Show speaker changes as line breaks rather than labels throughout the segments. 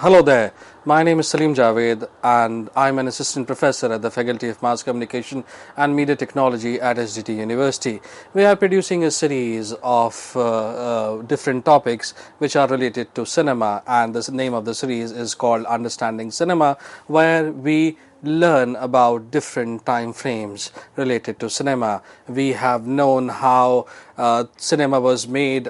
Hello there, my name is Salim Javed and I'm an assistant professor at the Faculty of Mass Communication and Media Technology at SDT University. We are producing a series of different topics which are related to cinema, and the name of the series is called Understanding Cinema, where we learn about different time frames related to cinema. We have known how cinema was made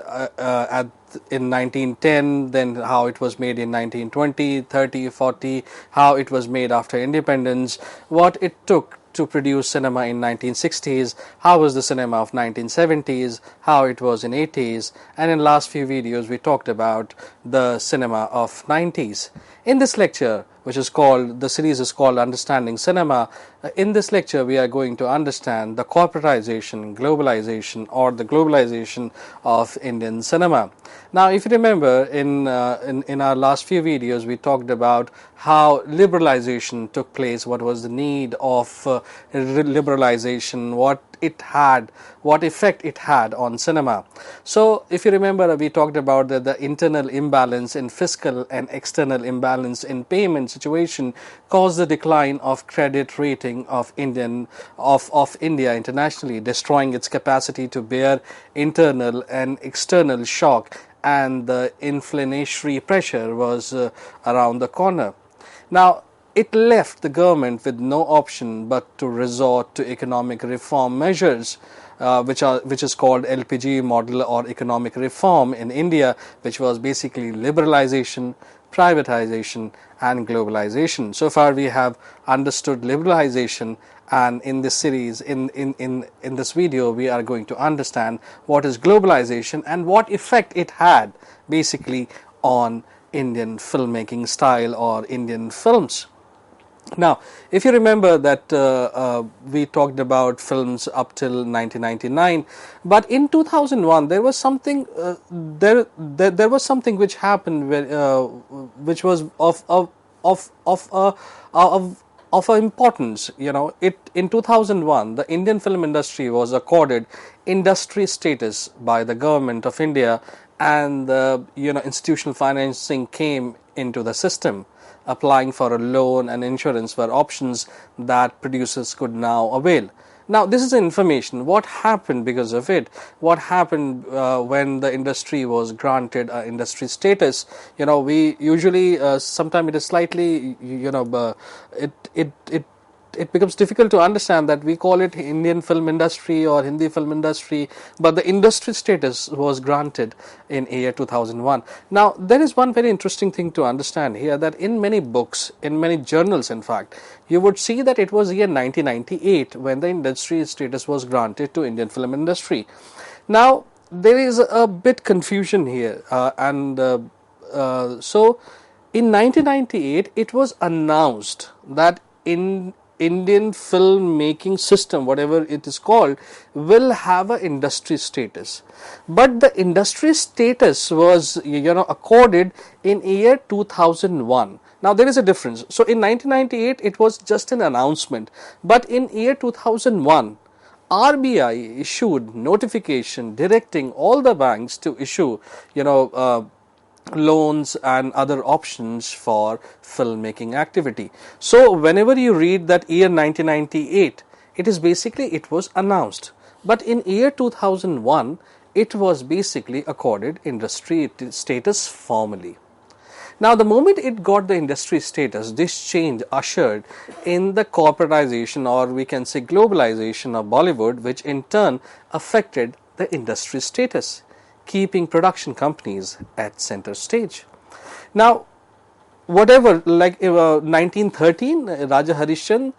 in 1910, then how it was made in 1920, 30, 40, how it was made after independence, what it took to produce cinema in 1960s, how was the cinema of 1970s, how it was in 80s, and in last few videos we talked about the cinema of 90s. In this lecture, which is called, the series is called Understanding Cinema, in this lecture we are going to understand the corporatization, globalization, or the globalization of Indian cinema. Now, if you remember, in our last few videos we talked about how liberalization took place, what was the need of liberalization, what effect it had on cinema. So if you remember, we talked about the internal imbalance in fiscal and external imbalance in payment situation caused the decline of credit rating of India internationally, destroying its capacity to bear internal and external shock, and the inflationary pressure was around the corner. Now, it left the government with no option but to resort to economic reform measures, which is called LPG model or economic reform in India, which was basically liberalization, privatization, and globalization. So far we have understood liberalization, and in this series, in this video, we are going to understand what is globalization and what effect it had basically on Indian filmmaking style or Indian films. Now, if you remember that we talked about films up till 1999, but in 2001 there was something there was something which happened which was of importance. You know, in 2001 the Indian film industry was accorded industry status by the government of India, and institutional financing came into the system. Applying for a loan and insurance were options that producers could now avail. Now, this is information. What happened because of it? What happened when the industry was granted industry status? We usually sometimes it is slightly it becomes difficult to understand that we call it Indian film industry or Hindi film industry, but the industry status was granted in year 2001. Now, there is one very interesting thing to understand here, that in many books, in many journals in fact, you would see that it was year 1998 when the industry status was granted to Indian film industry. Now, there is a bit confusion here, so in 1998 it was announced that in Indian filmmaking system, whatever it is called, will have an industry status. But the industry status was, accorded in year 2001. Now, there is a difference. So, in 1998, it was just an announcement. But in year 2001, RBI issued notification directing all the banks to issue, loans and other options for filmmaking activity. So whenever you read that year 1998, it was announced, but in year 2001 it was basically accorded industry status formally. Now, the moment it got the industry status, this change ushered in the corporatization, or we can say globalization, of Bollywood, which in turn affected the industry status, keeping production companies at center stage. Now, whatever, like 1913, Raja Harishchandra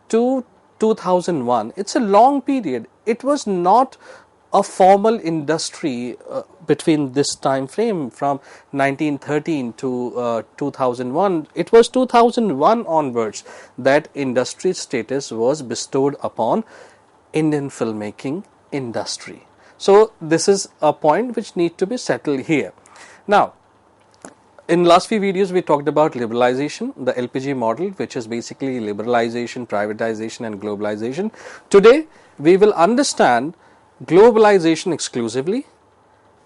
to 2001, it's a long period. It was not a formal industry between this time frame from 1913 to 2001. It was 2001 onwards that industry status was bestowed upon Indian filmmaking industry. So this is a point which needs to be settled here. Now, in last few videos we talked about liberalization, the LPG model, which is basically liberalization, privatization and globalization. Today we will understand globalization exclusively,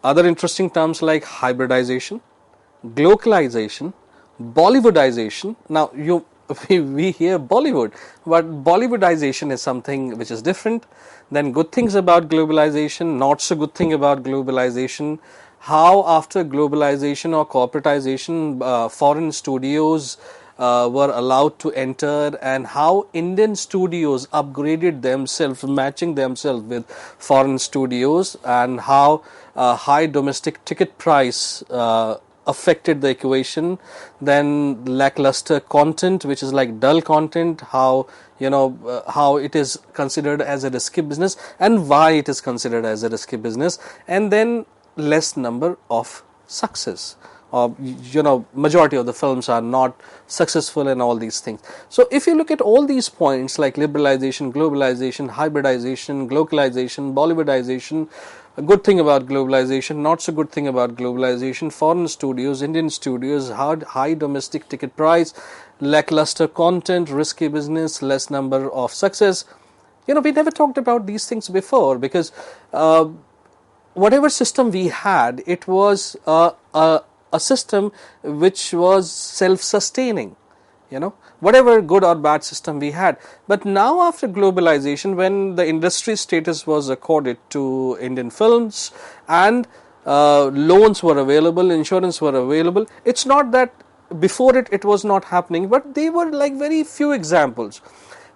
other interesting terms like hybridization, glocalization, Bollywoodization. Now, we hear Bollywood, but Bollywoodization is something which is different. Then good things about globalization, not so good thing about globalization. How after globalization or corporatization, foreign studios were allowed to enter, and how Indian studios upgraded themselves, matching themselves with foreign studios, and how high domestic ticket price affected the equation. Then lackluster content, which is like dull content, how how it is considered as a risky business and why it is considered as a risky business. And then less number of success, or majority of the films are not successful and all these things. So if you look at all these points like liberalization, globalization, hybridization, localization, Bollywoodization, a good thing about globalization, not so good thing about globalization, foreign studios, Indian studios, high domestic ticket price, lackluster content, risky business, less number of success. We never talked about these things before, because whatever system we had, it was a system which was self-sustaining, whatever good or bad system we had. But now after globalization, when the industry status was accorded to Indian films, and loans were available, insurance were available, it's not that before it was not happening, but they were like very few examples.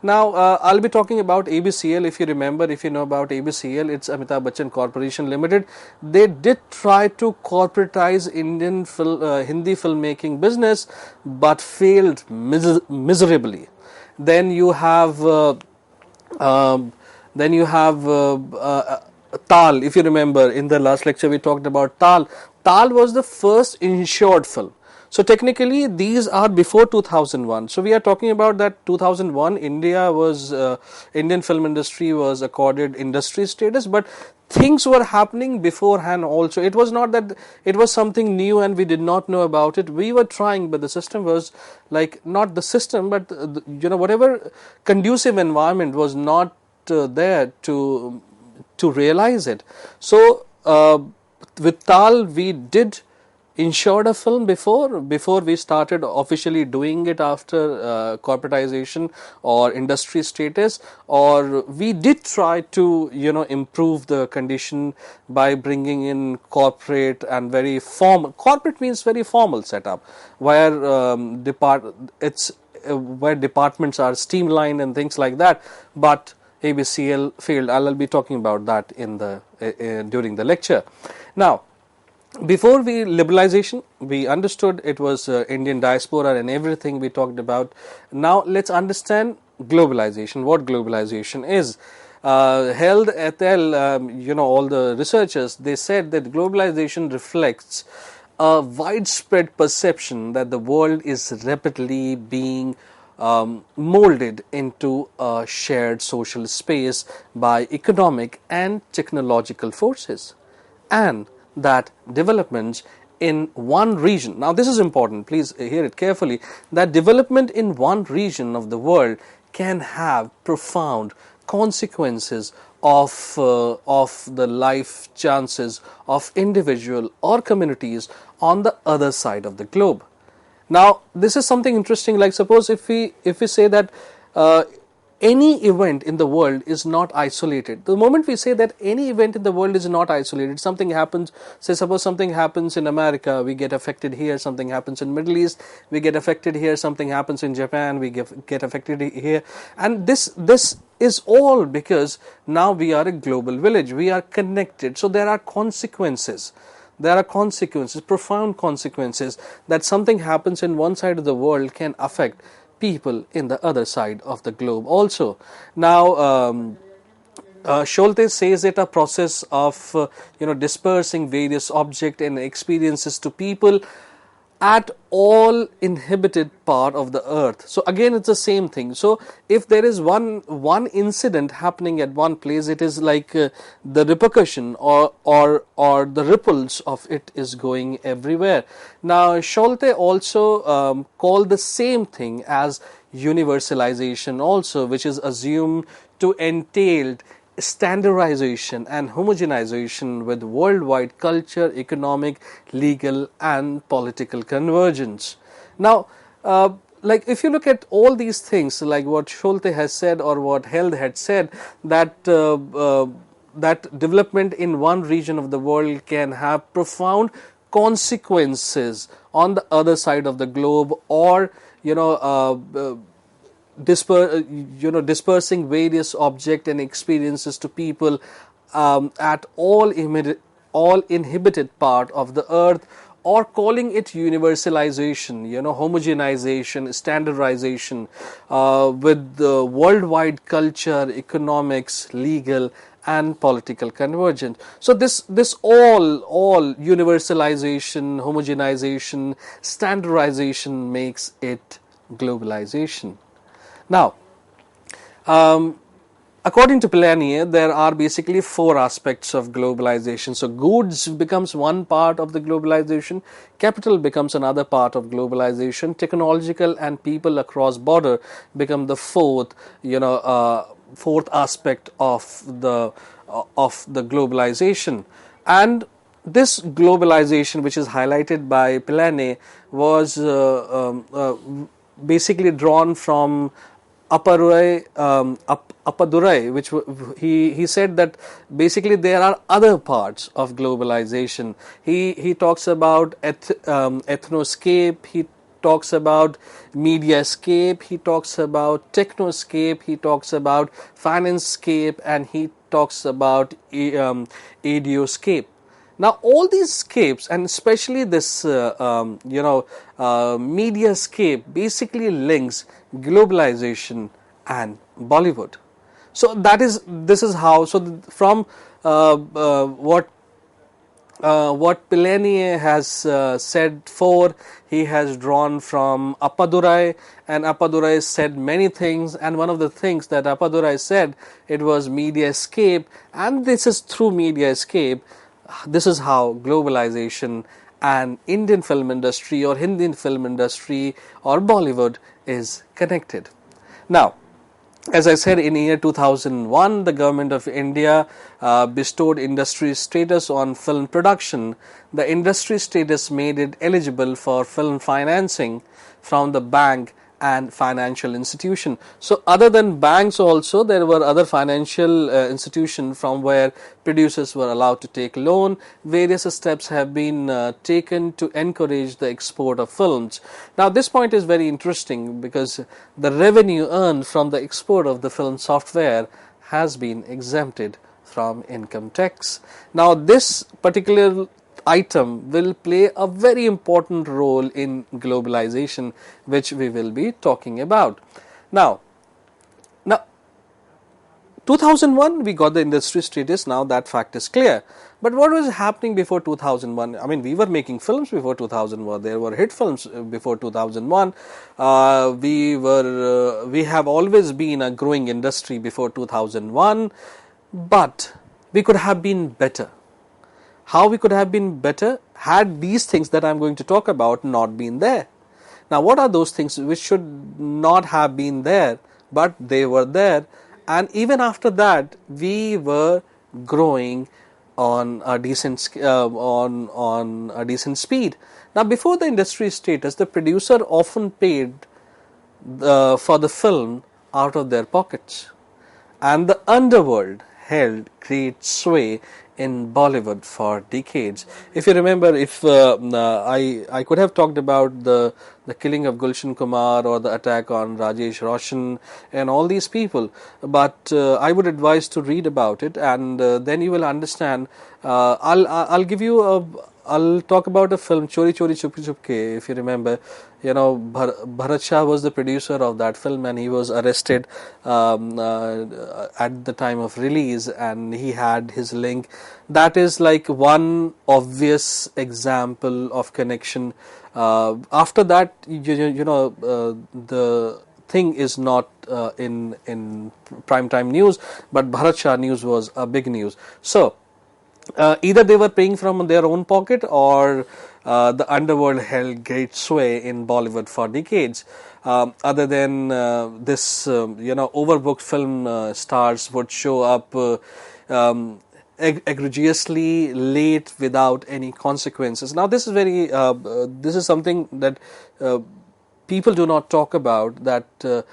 Now, I'll be talking about ABCL. If you remember, if you know about ABCL, it's Amitabh Bachchan Corporation Limited. They did try to corporatize Indian Hindi filmmaking business, but failed miserably. Then you have Tal. If you remember, in the last lecture we talked about Tal. Tal was the first insured film. So technically these are before 2001. So we are talking about that 2001 Indian film industry was accorded industry status, but things were happening beforehand also. It was not that it was something new and we did not know about it. We were trying, but the system was like, not the system, but whatever conducive environment was not there to realize it. So with Tal, we did insured a film before we started officially doing it after corporatization or industry status, or we did try to improve the condition by bringing in corporate and very formal. Corporate means very formal setup, where where departments are streamlined and things like that. But ABCL failed. I'll be talking about that in the during the lecture. Now, before liberalization, we understood it was Indian diaspora and everything we talked about. Now let's understand globalization, what globalization is. Held et al., all the researchers, they said that globalization reflects a widespread perception that the world is rapidly being molded into a shared social space by economic and technological forces, and that developments in one region, now this is important, please hear it carefully, that development in one region of the world can have profound consequences of the life chances of individual or communities on the other side of the globe. Now this is something interesting, like suppose if we say that any event in the world is not isolated. The moment we say that any event in the world is not isolated, something happens, say suppose something happens in America, we get affected here, something happens in Middle East, we get affected here, something happens in Japan, we get affected here, and this is all because now we are a global village, we are connected, so there are consequences. There are consequences, profound consequences, that something happens in one side of the world can affect people in the other side of the globe also. Now, Scholte says it a process of dispersing various objects and experiences to people at all inhabited part of the earth. So again, it's the same thing. So if there is one incident happening at one place, it is like the repercussion or the ripples of it is going everywhere. Now Scholte also called the same thing as universalization also, which is assumed to entail standardization and homogenization with worldwide culture, economic, legal and political convergence. Now, uh, like if you look at all these things, like what Schulte has said or what Held had said, that that development in one region of the world can have profound consequences on the other side of the globe, or dispersing various objects and experiences to people at all inhabited part of the earth, or calling it universalization, homogenization, standardization, with the worldwide culture, economics, legal, and political convergence. So this all universalization, homogenization, standardization makes it globalization. Now, according to Polanyi, there are basically four aspects of globalization. So, goods becomes one part of the globalization, capital becomes another part of globalization, technological and people across border become the fourth aspect of the globalization. And this globalization, which is highlighted by Polanyi, was basically drawn from Appadurai, which he said that basically there are other parts of globalization. He talks about ethnoscape, he talks about mediascape, he talks about technoscape, he talks about financescape, and he talks about idioscape. Now, all these scapes, and especially this, mediascape, basically links globalization and Bollywood. So this is how. So from what Polanyi has said for, he has drawn from Appadurai, and Appadurai said many things, and one of the things that Appadurai said, it was mediascape, and this is through mediascape, this is how globalization and Indian film industry or Hindi film industry or Bollywood is connected. Now, as I said, in year 2001, the government of India bestowed industry status on film production. The industry status made it eligible for film financing from the bank and financial institution. So other than banks also, there were other financial institutions from where producers were allowed to take loan. Various steps have been taken to encourage the export of films. Now this point is very interesting because the revenue earned from the export of the film software has been exempted from income tax. Now this particular item will play a very important role in globalization, which we will be talking about. Now 2001 we got the industry status. Now that fact is clear, but what was happening before 2001? I mean, we were making films before 2001. There were hit films before 2001. We have always been a growing industry before 2001, but we could have been better. How we could have been better had these things that I'm going to talk about not been there. Now, what are those things which should not have been there, but they were there, and even after that, we were growing on a decent on a decent speed. Now, before the industry status, the producer often paid for the film out of their pockets, and the underworld held great sway in Bollywood for decades. If you remember, if I could have talked about the killing of Gulshan Kumar or the attack on Rajesh Roshan and all these people, but I would advise to read about it, and then you will understand. I'll give you I'll talk about a film, Chori Chori Chupke Chupke. If you remember, Bharat Shah was the producer of that film, and he was arrested at the time of release, and he had his link. That is like one obvious example of connection. After that, the thing is not in prime time news, but Bharat Shah news was a big news. So either they were paying from their own pocket, or the underworld held great sway in Bollywood for decades. Other than this, overbooked film stars would show up egregiously late without any consequences. Now, this is very. This is something that people do not talk about that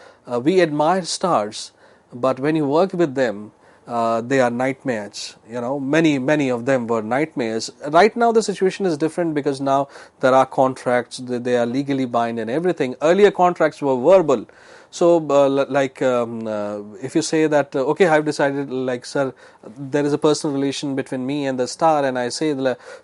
we admire stars, but when you work with them, they are nightmares. Many of them were nightmares. Right now the situation is different because now there are contracts, they are legally bind and everything. Earlier contracts were verbal. So if you say that okay, I've decided, like, sir, there is a personal relation between me and the star, and I say,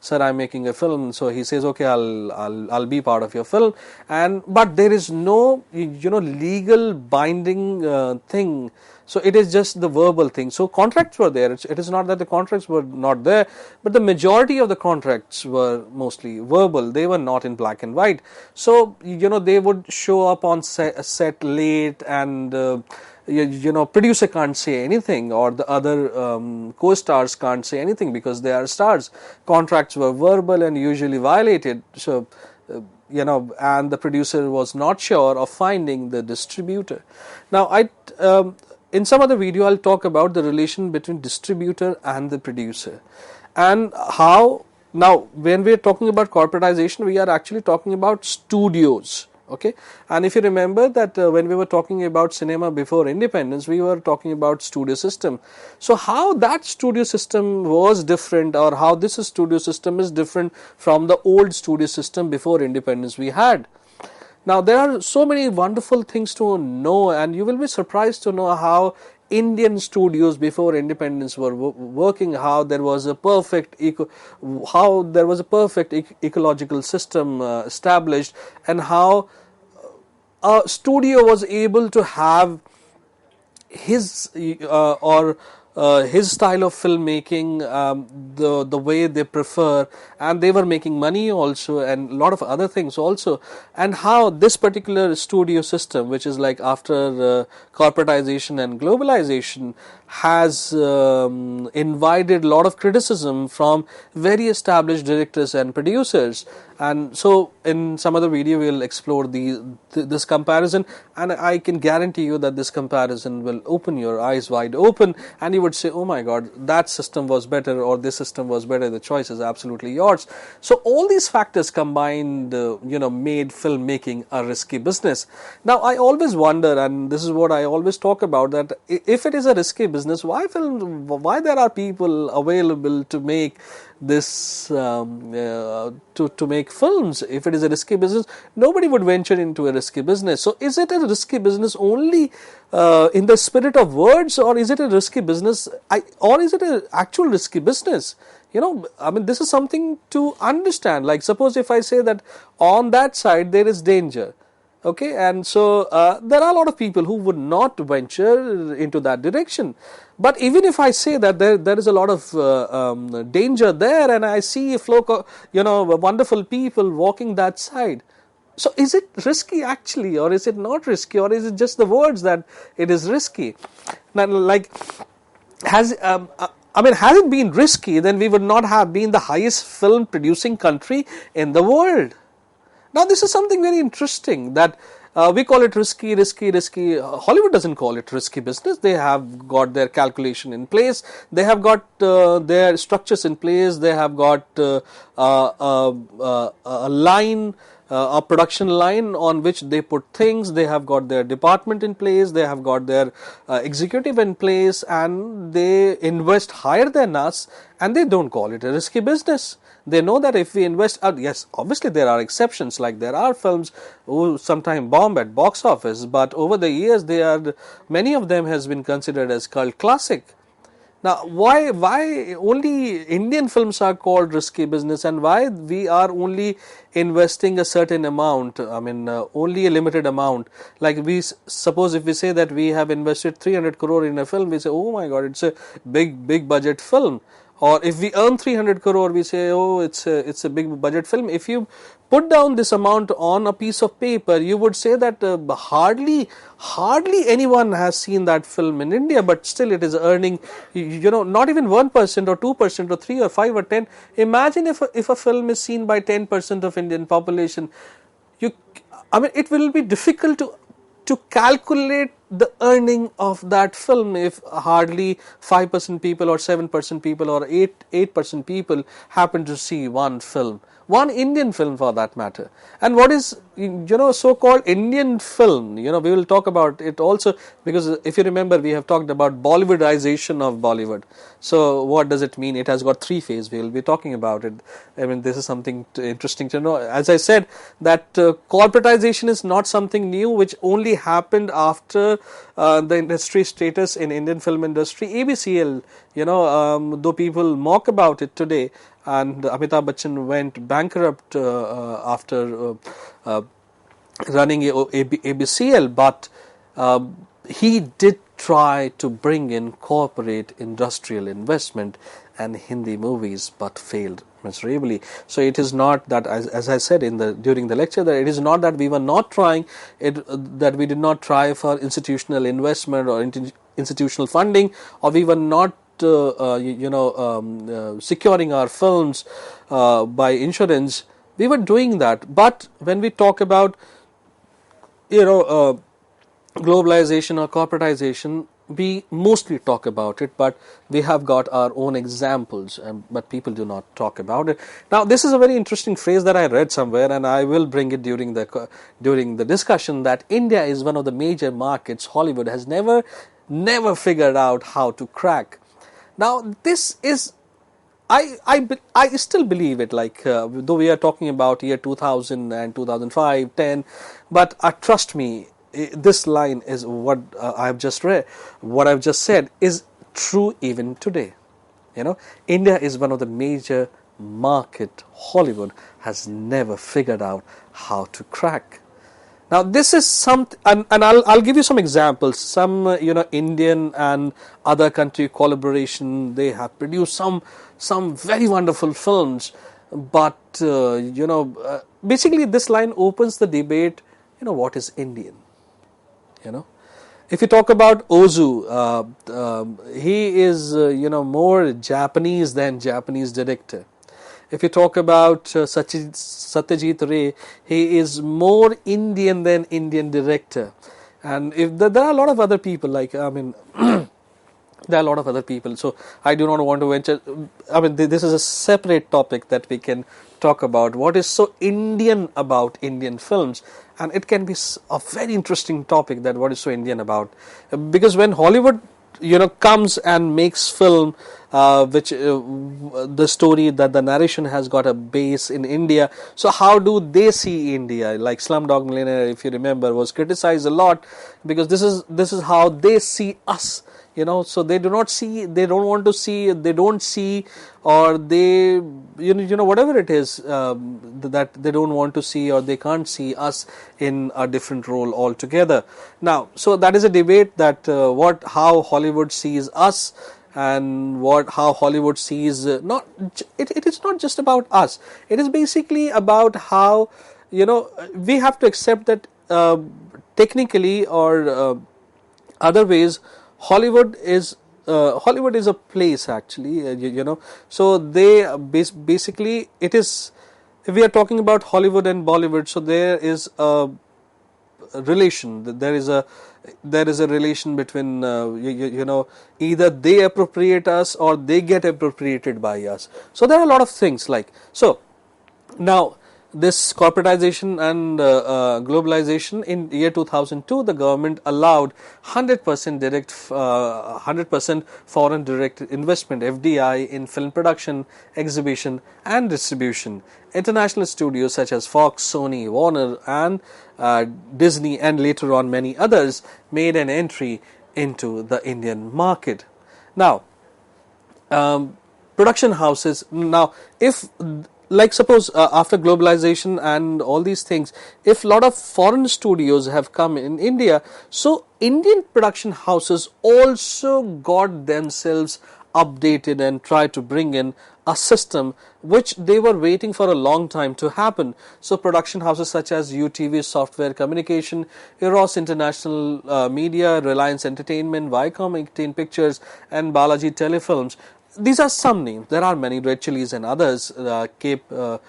sir, I'm making a film, so he says, okay, I'll be part of your film, but there is no legal binding thing. So it is just the verbal thing. So contracts were there. It is not that the contracts were not there, but the majority of the contracts were mostly verbal. They were not in black and white. So they would show up on set late, and producer can't say anything, or the other co-stars can't say anything because they are stars. Contracts were verbal and usually violated. So and the producer was not sure of finding the distributor. Now in some other video, I'll talk about the relation between distributor and the producer, and how, now when we are talking about corporatization, we are actually talking about studios. Okay, and if you remember that when we were talking about cinema before independence, we were talking about studio system. So how that studio system was different, or how this studio system is different from the old studio system before independence we had. Now, there are so many wonderful things to know, and you will be surprised to know how Indian studios before independence were working, how there was a perfect ecological system established, and how a studio was able to have his his style of filmmaking, the way they prefer, and they were making money also, and a lot of other things also, and how this particular studio system, which is like after corporatization and globalization, has invited a lot of criticism from very established directors and producers. And so in some other video we will explore this comparison, and I can guarantee you that this comparison will open your eyes wide open, and you would say, oh my god, that system was better, or this system was better. The choice is absolutely yours. So all these factors combined made filmmaking a risky business. Now I always wonder, and this is what I always talk about, that if it is a risky business, why there are people available to make this to make films? If it is a risky business, nobody would venture into a risky business. So is it a risky business only in the spirit of words, or is it a risky business, or is it an actual risky business? This is something to understand. Like, suppose if I say that on that side there is danger, okay, and so there are a lot of people who would not venture into that direction. But even if I say that there is a lot of danger there, and I see a flock of wonderful people walking that side, so is it risky actually, or is it not risky, or is it just the words that it is risky? Now, like, has it been risky, then we would not have been the highest film producing country in the world. Now, this is something very interesting, that we call it risky. Hollywood doesn't call it risky business. They have got their calculation in place. They have got their structures in place. They have got a line, a production line on which they put things. They have got their department in place. They have got their executive in place, and they invest higher than us, and they don't call it a risky business. They know that if we invest, yes, obviously there are exceptions, like there are films who sometimes bomb at box office, but over the years many of them has been considered as cult classic. Now, why only Indian films are called risky business, and why we are only investing a certain amount, only a limited amount? Like, suppose if we say that we have invested 300 crore in a film, we say, oh my god, it's a big budget film. Or if we earn 300 crore, we say, oh, it's a big budget film. If you put down this amount on a piece of paper, you would say that hardly anyone has seen that film in India, but still it is earning, not even 1% or 2% or 3 or 5 or 10. Imagine if a film is seen by 10% of Indian population. It will be difficult to calculate the earning of that film if hardly 5% people or 7% people or 8% people happen to see one film, one Indian film for that matter? And what is, so-called Indian film? We will talk about it also, because if you remember, we have talked about Bollywoodization of Bollywood. So what does it mean? It has got three phases. We will be talking about it. I mean, this is something interesting to know. As I said, that corporatization is not something new, which only happened after the industry status in Indian film industry. ABCL, though people mock about it today, and Amitabh Bachchan went bankrupt after running ABCL, but he did try to bring in corporate industrial investment and Hindi movies, but failed miserably. So it is not that, as I said during the lecture, that it is not that we were not trying, that we did not try for institutional investment or institutional funding, or we were not securing our films by insurance. We were doing that, but when we talk about globalization or corporatization, we mostly talk about it, but we have got our own examples, but people do not talk about it. Now, this is a very interesting phrase that I read somewhere, and I will bring it during the discussion, that India is one of the major markets Hollywood has never figured out how to crack. Now, this is, I still believe it, like, though we are talking about year 2000 and 2005, 10, but trust me, this line is what I've just read, what I've just said is true even today. India is one of the major market Hollywood has never figured out how to crack. Now, this is something, and I'll give you some examples. Some Indian and other country collaboration, they have produced some very wonderful films, but basically this line opens the debate. What is Indian? If you talk about Ozu, he is more Japanese than Japanese director. If you talk about Satyajit Ray, he is more Indian than Indian director. And if there are a lot of other people, like, I mean, there are a lot of other people. So I do not want to venture. I mean, this is a separate topic that we can talk about. What is so Indian about Indian films? And it can be a very interesting topic, that what is so Indian about. Because when Hollywood comes and makes film, which the story, that the narration has got a base in India. So how do they see India? Like Slumdog Millionaire, if you remember, was criticized a lot, because this is how they see us. So they do not see, they don't want to see, they don't see, or they, whatever it is that they don't want to see, or they can't see us in a different role altogether. Now, so that is a debate, that how Hollywood sees us, and how Hollywood sees it is not just about us. It is basically about how we have to accept that technically or other ways, Hollywood is a place, actually, So they basically, it is, if we are talking about Hollywood and Bollywood, so there is a relation. There is a relation between either they appropriate us or they get appropriated by us. So there are a lot of things like, so now this corporatization and globalization, in year 2002, the government allowed 100% foreign direct investment, FDI, in film production, exhibition and distribution. International studios such as Fox, Sony, Warner and Disney, and later on many others, made an entry into the Indian market. Now, production houses, now if, like, suppose after globalization and all these things, if a lot of foreign studios have come in India, so Indian production houses also got themselves updated and tried to bring in a system which they were waiting for a long time to happen. So production houses such as UTV Software Communication, Eros International Media, Reliance Entertainment, Viacom 18 Pictures and Balaji Telefilms. These are some names. There are many, Red Chilies and others. Cape, a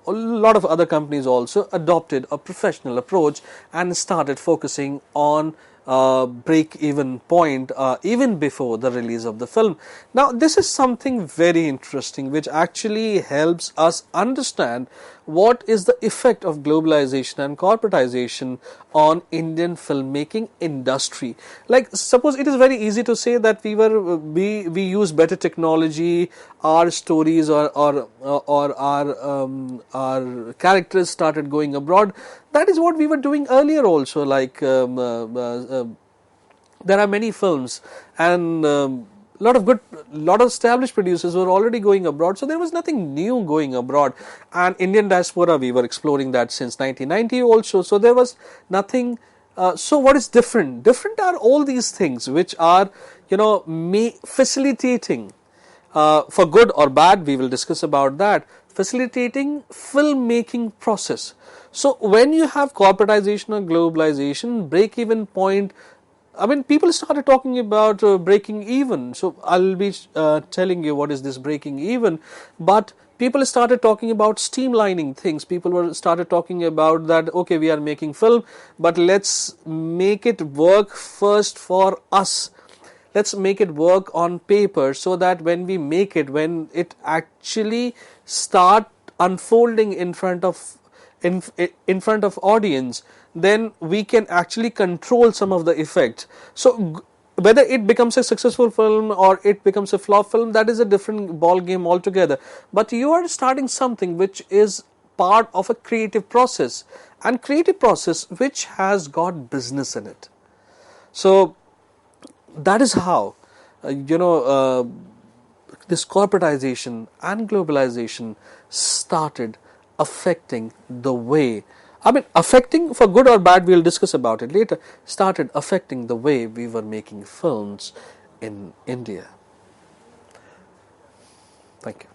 lot of other companies also adopted a professional approach and started focusing on break even point even before the release of the film. Now this is something very interesting which actually helps us understand what is the effect of globalization and corporatization on Indian filmmaking industry. Like, suppose it is very easy to say that we use better technology, our stories or our characters started going abroad. That is what we were doing earlier also. Like there are many films, and lot of established producers were already going abroad, so there was nothing new going abroad. And Indian diaspora, we were exploring that since 1990 also, so there was nothing. So what is different? Different are all these things which are, facilitating, for good or bad, we will discuss about that, facilitating filmmaking process. So when you have corporatization or globalization, break even point, I mean, people started talking about breaking even. So I'll be telling you what is this breaking even. But people started talking about streamlining things. People were started talking about that, okay, we are making film, but let's make it work first for us. Let's make it work on paper, so that when we make it, when it actually start unfolding in front of audience, then we can actually control some of the effects. So whether it becomes a successful film or it becomes a flop film, that is a different ball game altogether. But you are starting something which is part of a creative process, and creative process which has got business in it. So that is how this corporatization and globalization started affecting the way, I mean, affecting for good or bad, we'll discuss about it later, started affecting the way we were making films in India. Thank you.